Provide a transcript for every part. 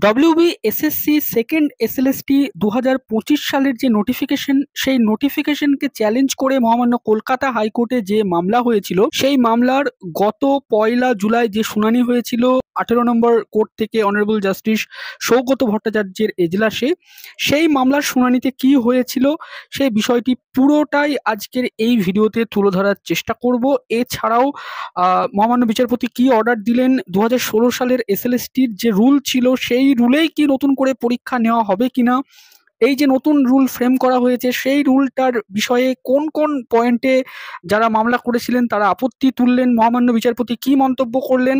WBSSC second SLST 2025 সালের যে notification, সেই নোটিফিকেশনকে চ্যালেঞ্জ করে মহামান্য কলকাতা হাইকোর্টে যে মামলা হয়েছিল, সেই মামলার গত 1 জুলাই যে শুনানি হয়েছিল 18 নম্বর কোর্ট থেকে অনারেবল জাস্টিস সৌগত ভট্টাচার্যের এজলাসে, সেই মামলার শুনানিতে কি হয়েছিল সেই বিষয়টি পুরোটাই আজকের এই ভিডিওতে তুলে ধরার চেষ্টা করব। এছাড়াও মহামান্য বিচারপতি কি অর্ডার দিলেন, 2016 সালের এসএলএসটির যে রুল ছিল সেই রুলেই কি নতুন করে পরীক্ষা নেওয়া হবে কিনা, এই যে নতুন রুল ফ্রেম করা হয়েছে সেই রুলটার বিষয়ে কোন কোন পয়েন্টে যারা মামলা করেছিলেন তারা আপত্তি তুললেন, মহামান্য বিচারপতি কি মন্তব্য করলেন,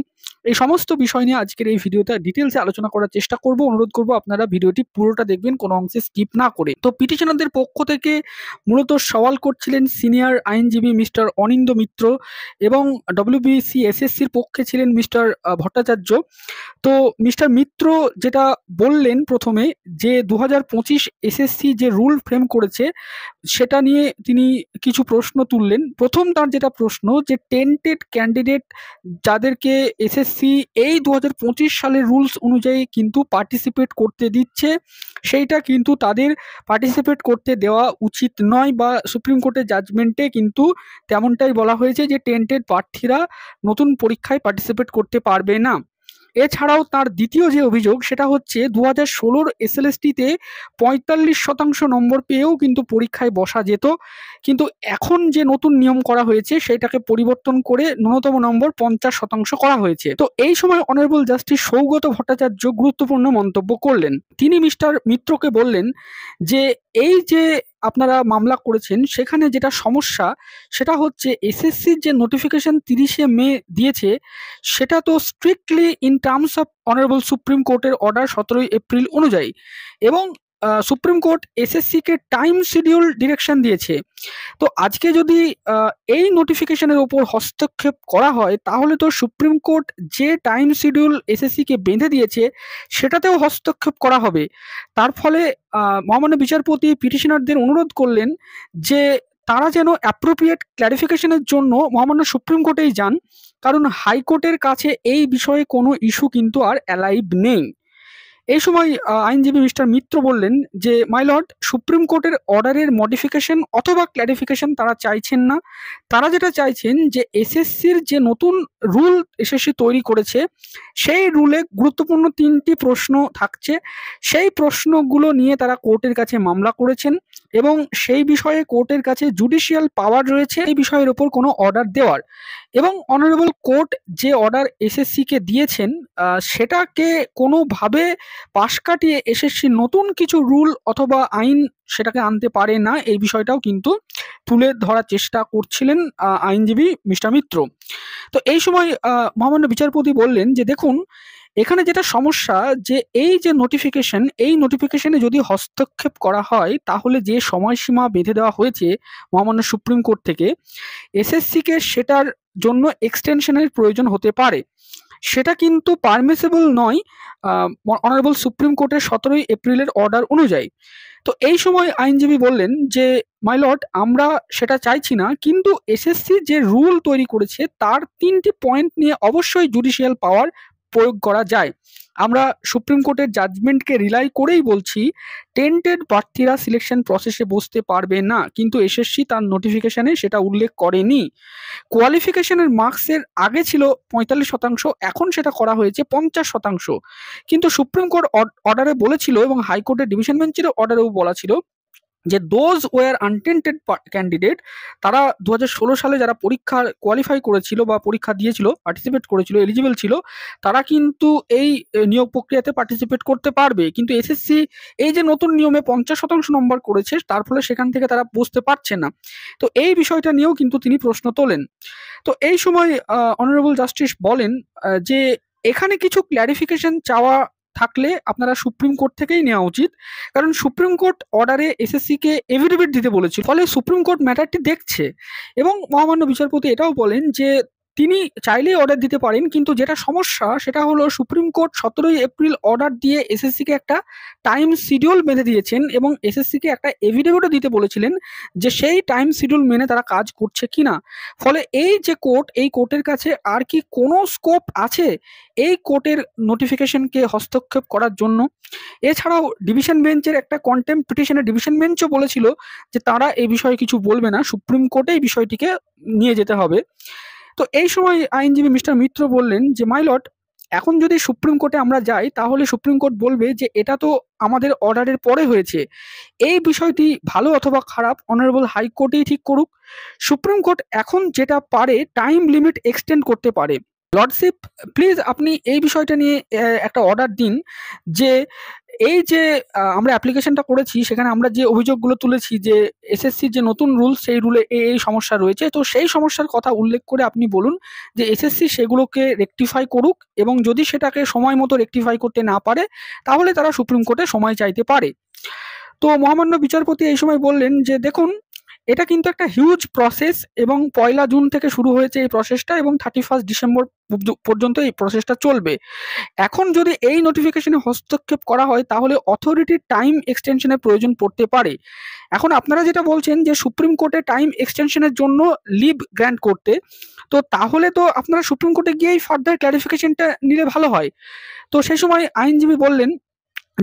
এই সমস্ত বিষয় নিয়ে আজকের এই ভিডিওতে ডিটেলসে আলোচনা করার চেষ্টা করব। অনুরোধ করব আপনারা ভিডিওটি পুরোটা দেখবেন, কোনো অংশে স্কিপ না করে। তো পিটিশনারদের পক্ষ থেকে মূলত সওয়াল করছিলেন সিনিয়র আইনজীবী মিস্টার অনিন্দ মিত্র এবং ডব্লিউবিসি এসএসসির পক্ষে ছিলেন মিস্টার ভট্টাচার্য। তো মিস্টার মিত্র যেটা বললেন প্রথমে, যে 2025 এসএসসি যে রুল ফ্রেম করেছে সেটা নিয়ে তিনি কিছু প্রশ্ন তুললেন। প্রথম তার যেটা প্রশ্ন, যে টেন্টেড ক্যান্ডিডেট যাদেরকে এসএসসি এই 2025 সালের রুলস অনুযায়ী কিন্তু পার্টিসিপেট করতে দিচ্ছে, সেইটা কিন্তু তাদের পার্টিসিপেট করতে দেওয়া উচিত নয়, বা সুপ্রিম কোর্টের জাজমেন্টে কিন্তু তেমনটাই বলা হয়েছে যে টেন্টেড প্রার্থীরা নতুন পরীক্ষায় পার্টিসিপেট করতে পারবে না। এছাড়াও তার দ্বিতীয় যে অভিযোগ সেটা হচ্ছে 2016 এসএলএসটিতে 45% নম্বর পেয়েও কিন্তু পরীক্ষায় বসা যেত, কিন্তু এখন যে নতুন নিয়ম করা হয়েছে সেটাকে পরিবর্তন করে ন্যূনতম নম্বর 50% করা হয়েছে। তো এই সময় অনারেবল জাস্টিস সৌগত ভট্টাচার্য গুরুত্বপূর্ণ মন্তব্য করলেন। তিনি মিস্টার মিত্রকে বললেন যে এই যে আপনারা মামলা করেছেন সেখানে যেটা সমস্যা সেটা হচ্ছে এসএসসির যে নোটিফিকেশন 30শে মে দিয়েছে সেটা তো strictly in terms of honourable supreme কোর্টের অর্ডার 17 এপ্রিল অনুযায়ী, এবং সুপ্রিম কোর্ট এসএসসিকে টাইম শিডিউল ডিরেকশন দিয়েছে। তো আজকে যদি এই নোটিফিকেশনের ওপর হস্তক্ষেপ করা হয় তাহলে তো সুপ্রিম কোর্ট যে টাইম শিডিউল এসএসসিকে বেঁধে দিয়েছে সেটাতেও হস্তক্ষেপ করা হবে। তার ফলে মহামান্য বিচারপতি পিটিশনারদের অনুরোধ করলেন যে তারা যেন অ্যাপ্রোপ্রিয়েট ক্ল্যারিফিকেশনের জন্য মহামান্য সুপ্রিম কোর্টেই যান, কারণ হাইকোর্টের কাছে এই বিষয়ে কোনো ইস্যু কিন্তু আর অ্যালাইভ নেই। এই সময় আইনজীবী মিস্টার মিত্র বললেন যে মাই লর্ড, সুপ্রিম কোর্টের অর্ডারের মডিফিকেশন অথবা ক্ল্যারিফিকেশন তারা চাইছেন না। তারা যেটা চাইছেন যে এসএসসির যে নতুন রুল এসএসসি তৈরি করেছে সেই রুলে গুরুত্বপূর্ণ 3টি প্রশ্ন থাকছে, সেই প্রশ্নগুলো নিয়ে তারা কোর্টের কাছে মামলা করেছেন এবং সেই বিষয়ে কোর্টের কাছে জুডিশিয়াল পাওয়ার রয়েছে এই বিষয়ের ওপর কোনো অর্ডার দেওয়ার, এবং অনারেবল কোর্ট যে অর্ডার এসএসসিকে দিয়েছেন সেটাকে কোনোভাবে পাশ কাটিয়ে এসএসসি নতুন কিছু রুল অথবা আইন সেটাকে আনতে পারে না, এই বিষয়টাও কিন্তু তুলে ধরার চেষ্টা করছিলেন আইনজীবী মিস্টার মিত্র। তো এই সময় মহামান্য বিচারপতি বললেন যে দেখুন, এখানে যেটা সমস্যা যে এই যে নোটিফিকেশন, এই নোটিফিকেশনে যদি হস্তক্ষেপ করা হয় তাহলে যে সময়সীমা বেঁধে দেওয়া হয়েছে মহামান্য সুপ্রিম কোর্ট থেকে, এসএসসিকে সেটার জন্য এক্সটেনশনের প্রয়োজন হতে পারে, সেটা কিন্তু পারমিসেবল নয় অনারেবল সুপ্রিম কোর্টের 17 এপ্রিলের অর্ডার অনুযায়ী। তো এই সময় আইনজীবী বললেন যে মাই লর্ড, আমরা সেটা চাইছি না, কিন্তু এসএসসি যে রুল তৈরি করেছে তার 3টি পয়েন্ট নিয়ে অবশ্যই জুডিশিয়াল পাওয়ার প্রয়োগ করা যায়। আমরা সুপ্রিম কোর্টের জাজমেন্টকে রিলাই করেই বলছি টেন্টেড প্রার্থীরা সিলেকশন প্রসেসে বসতে পারবে না, কিন্তু এসএসসি তার নোটিফিকেশনে সেটা উল্লেখ করেনি। কোয়ালিফিকেশনের মার্কসের আগে ছিল 45%, এখন সেটা করা হয়েছে 50%, কিন্তু সুপ্রিম কোর্ট অর্ডারে বলেছিল এবং হাইকোর্টের ডিভিশন বেঞ্চের অর্ডারেও বলা ছিল যে দোজ ওয়ার আনটেন্টেড ক্যান্ডিডেট, তারা 2016 সালে যারা পরীক্ষা কোয়ালিফাই করেছিল বা পরীক্ষা দিয়েছিল, পার্টিসিপেট করেছিল, এলিজিবল ছিল, তারা কিন্তু এই নিয়োগ প্রক্রিয়াতে পার্টিসিপেট করতে পারবে, কিন্তু এসএসসি এই যে নতুন নিয়মে 50% নম্বর করেছে তার ফলে সেখান থেকে তারা বুঝতে পারছে না। তো এই বিষয়টা নিয়েও কিন্তু তিনি প্রশ্ন তোলেন। তো এই সময় অনারেবল জাস্টিস বলেন যে এখানে কিছু ক্ল্যারিফিকেশন চাওয়া থাকলে আপনারা সুপ্রিম কোর্ট থেকেই নেওয়া উচিত, কারণ সুপ্রিম কোর্ট অর্ডারে এসএসসিকে এফিডেভিট দিতে বলেছিল, ফলে সুপ্রিম কোর্ট ম্যাটারটি দেখছে। এবং মহামান্য বিচারপতি এটাও বলেন যে তিনি চাইলেই অর্ডার দিতে পারেন, কিন্তু যেটা সমস্যা সেটা হলো সুপ্রিম কোর্ট 17ই এপ্রিল অর্ডার দিয়ে এসএসসিকে একটা টাইম শিডিউল বেঁধে দিয়েছেন এবং এসএসসিকে একটা এফিডেভিটও দিতে বলেছিলেন যে সেই টাইম শিডিউল মেনে তারা কাজ করছে কিনা। ফলে এই যে কোর্ট, এই কোর্টের কাছে আর কি কোনো স্কোপ আছে এই কোর্টের নোটিফিকেশনকে হস্তক্ষেপ করার জন্য? এছাড়াও ডিভিশন বেঞ্চের একটা কন্টেম্প পিটিশনে ডিভিশন বেঞ্চও বলেছিল যে তারা এই বিষয়ে কিছু বলবে না, সুপ্রিম কোর্টে এই বিষয়টিকে নিয়ে যেতে হবে। তো এই সময় আইনজীবী মিস্টার মিত্র বললেন যে মাই লর্ড, এখন যদি সুপ্রিম কোর্টে আমরা যাই তাহলে সুপ্রিম কোর্ট বলবে যে এটা তো আমাদের অর্ডারের পরে হয়েছে। এই বিষয়টি ভালো অথবা খারাপ অনারেবল হাইকোর্টেই ঠিক করুক। সুপ্রিম কোর্ট এখন যেটা পারে টাইম লিমিট এক্সটেন্ড করতে পারে। লর্ডশিপ, প্লিজ আপনি এই বিষয়টা নিয়ে একটা অর্ডার দিন যে এই যে আমরা অ্যাপ্লিকেশনটা করেছি সেখানে আমরা যে অভিযোগগুলো তুলেছি যে এসএসসির যে নতুন রুলস সেই রুলে এই সমস্যা রয়েছে, তো সেই সমস্যার কথা উল্লেখ করে আপনি বলুন যে এসএসসি সেগুলোকে রেকটিফাই করুক এবং যদি সেটাকে সময় মতো রেকটিফাই করতে না পারে তাহলে তারা সুপ্রিম কোর্টে সময় চাইতে পারে। তো মহামান্য বিচারপতি এই সময় বললেন যে দেখুন, এটা কিন্তু একটা হিউজ প্রসেস এবং 1লা জুন থেকে শুরু হয়েছে এই প্রসেসটা এবং 31 ডিসেম্বর পর্যন্ত এই প্রসেসটা চলবে। এখন যদি এই নোটিফিকেশনে হস্তক্ষেপ করা হয় তাহলে অথরিটির টাইম এক্সটেনশনের প্রয়োজন পড়তে পারে। এখন আপনারা যেটা বলছেন যে সুপ্রিম কোর্টে টাইম এক্সটেনশনের জন্য লিভ গ্র্যান্ট করতে, তো তাহলে তো আপনারা সুপ্রিম কোর্টে গিয়েই ফার্দার ক্লারিফিকেশনটা নিলে ভালো হয়। তো সেই সময় আইনজীবী বললেন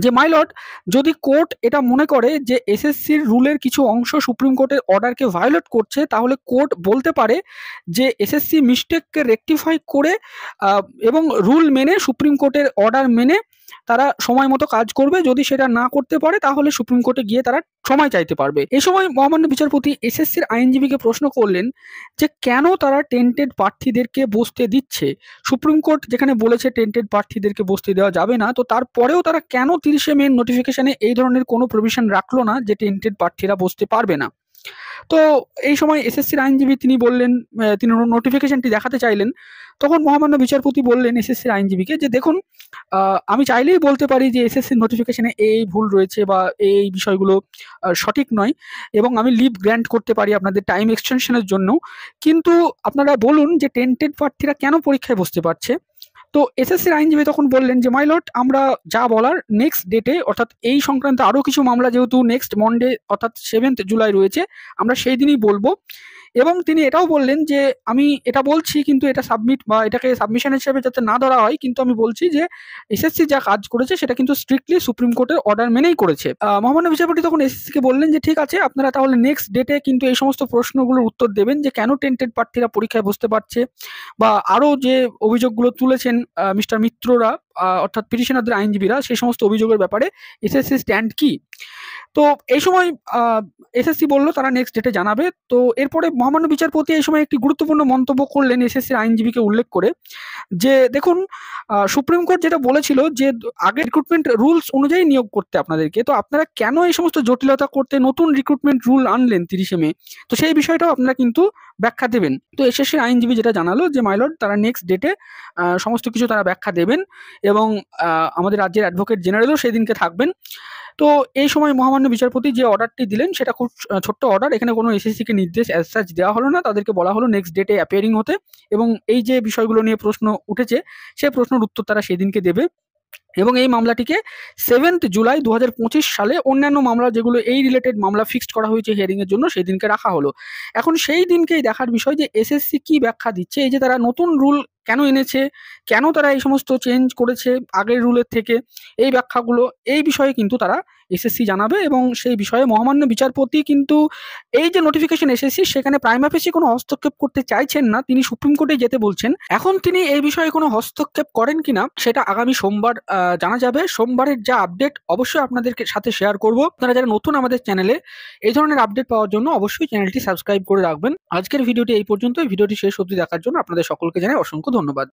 যে মাই লর্ড, যদি কোর্ট এটা মনে করে যে এসএসসির রুলের কিছু অংশ সুপ্রিম কোর্টের অর্ডারকে ভায়োলেট করছে তাহলে কোর্ট বলতে পারে যে এসএসসি মিস্টেককে রেকটিফাই করে এবং রুল মেনে সুপ্রিম কোর্টের অর্ডার মেনে তারা সময় মতো কাজ করবে। যদি সেটা না করতে পারে তাহলে সুপ্রিম কোর্টে গিয়ে তারা সময় চাইতে পারবে। এই সময় মহামান্য বিচারপতি এসএসসির আইনজীবীকে প্রশ্ন করলেন যে কেন তারা টেন্টেড প্রার্থীদেরকে বসতে দিচ্ছে। সুপ্রিম কোর্ট যেখানে বলেছে টেন্টেড প্রার্থীদেরকে বসতে দেওয়া যাবে না, তো তারপরেও তারা কেন 30 মে নোটিফিকেশনে এই ধরনের কোনো প্রভিশন রাখলো না যে টেন্টেড প্রার্থীরা বসতে পারবে না। তো এই সময় এসএসসির আইনজীবী তিনি বললেন, তিনি নোটিফিকেশনটি দেখাতে চাইলেন। তখন মহামান্য বিচারপতি বললেন এসএসসির আইনজীবীকে যে দেখুন, আমি চাইলেই বলতে পারি যে এসএসসির নোটিফিকেশনে এই ভুল রয়েছে বা এই বিষয়গুলো সঠিক নয় এবং আমি লিভ গ্র্যান্ট করতে পারি আপনাদের টাইম এক্সটেনশনের জন্য, কিন্তু আপনারা বলুন যে টেন্টেড প্রার্থীরা কেন পরীক্ষায় বসতে পারছে। তো এসএসসির আইনজীবী তখন বললেন যে মাই লর্ড, আমরা যা বলার নেক্সট ডেটে অর্থাৎ এই সংক্রান্ত আরও কিছু মামলা যেহেতু নেক্সট মন্ডে অর্থাৎ 7 জুলাই রয়েছে আমরা সেই দিনই বলবো। এবং তিনি এটাও বললেন যে আমি এটা বলছি কিন্তু এটা সাবমিট বা এটাকে সাবমিশন হিসেবে যাতে না ধরা হয়, কিন্তু আমি বলছি যে এসএসসি যা কাজ করেছে সেটা কিন্তু স্ট্রিক্টলি সুপ্রিম কোর্টের অর্ডার মেনেই করেছে। মহামান্য বিচারপতি তখন এসএসসিকে বললেন যে ঠিক আছে, আপনারা তাহলে নেক্সট ডেটে কিন্তু এই সমস্ত প্রশ্নগুলোর উত্তর দেবেন যে কেন টেন্টেড প্রার্থীরা পরীক্ষায় বসতে পারছে বা আরও যে অভিযোগগুলো তুলেছেন মিস্টার মিত্ররা অর্থাৎ পিটিশনারদের আইনজীবীরা সেই সমস্ত অভিযোগের ব্যাপারে এসএসসি স্ট্যান্ড কি। তো এই সময় এসএসসি বলল তারা নেক্সট ডেটে জানাবে। তো এরপরে মহামান্য বিচারপতি এই সময় একটি গুরুত্বপূর্ণ মন্তব্য করলেন এসএসসির আইনজীবীকে উল্লেখ করে যে দেখুন, সুপ্রিম কোর্ট যেটা বলেছিল যে আগে রিক্রুটমেন্ট রুলস অনুযায়ী নিয়োগ করতে আপনাদেরকে, তো আপনারা কেন এই সমস্ত জটিলতা করতে নতুন রিক্রুটমেন্ট রুল আনলেন 30 মে, তো সেই বিষয়টাও আপনারা কিন্তু ব্যাখ্যা দেবেন। তো এসএসসির আইনজীবী যেটা জানালো যে মাইলর্ড, তারা নেক্সট ডেটে সমস্ত কিছু তারা ব্যাখ্যা দেবেন এবং আমাদের রাজ্যের অ্যাডভোকেট জেনারেলও সেই দিনকে থাকবেন। তো এই সময় মহামান্য বিচারপতি যে অর্ডারটি দিলেন সেটা খুব ছোট্ট অর্ডার, এখানে কোনো এসএসসিকে নির্দেশ অ্যাজ সাচ দেওয়া হলো না, তাদেরকে বলা হলো নেক্সট ডেটে অ্যাপিয়ারিং হতে এবং এই যে বিষয়গুলো নিয়ে প্রশ্ন উঠেছে সেই প্রশ্নের উত্তর তারা সেদিনকে দেবে এবং এই মামলাটিকে 7 জুলাই 2025 সালে অন্যান্য মামলা যেগুলো এই রিলেটেড মামলা ফিক্সড করা হয়েছে হিয়ারিংয়ের জন্য সেই দিনকে রাখা হলো। এখন সেই দিনকেই দেখার বিষয় যে এসএসসি কি ব্যাখ্যা দিচ্ছে, এই যে তারা নতুন রুল কেন এনেছে, কেন তারা এই সমস্ত চেঞ্জ করেছে আগের রুলের থেকে, এই ব্যাখ্যাগুলো এই বিষয়ে কিন্তু তারা এসএসসি জানাবে এবং সেই বিষয়ে মহামান্য বিচারপতি কিন্তু এই যে নোটিফিকেশন এসএসসি সেখানে প্রাইমা ফেসি কোনো হস্তক্ষেপ করতে চাইছেন না, তিনি সুপ্রিম কোর্টে যেতে বলছেন। এখন তিনি এই বিষয়ে কোনো হস্তক্ষেপ করেন কিনা সেটা আগামী সোমবার জানা যাবে। সোমবারের যা আপডেট অবশ্যই আপনাদের সাথে শেয়ার করব। আপনারা যারা নতুন আমাদের চ্যানেলে এই ধরনের আপডেট পাওয়ার জন্য অবশ্যই চ্যানেলটি সাবস্ক্রাইব করে রাখবেন। আজকের ভিডিওটি এই পর্যন্ত। ভিডিওটি শেষ অবধি দেখার জন্য আপনাদের সকলকে জানাই অসংখ্য ধন্যবাদ।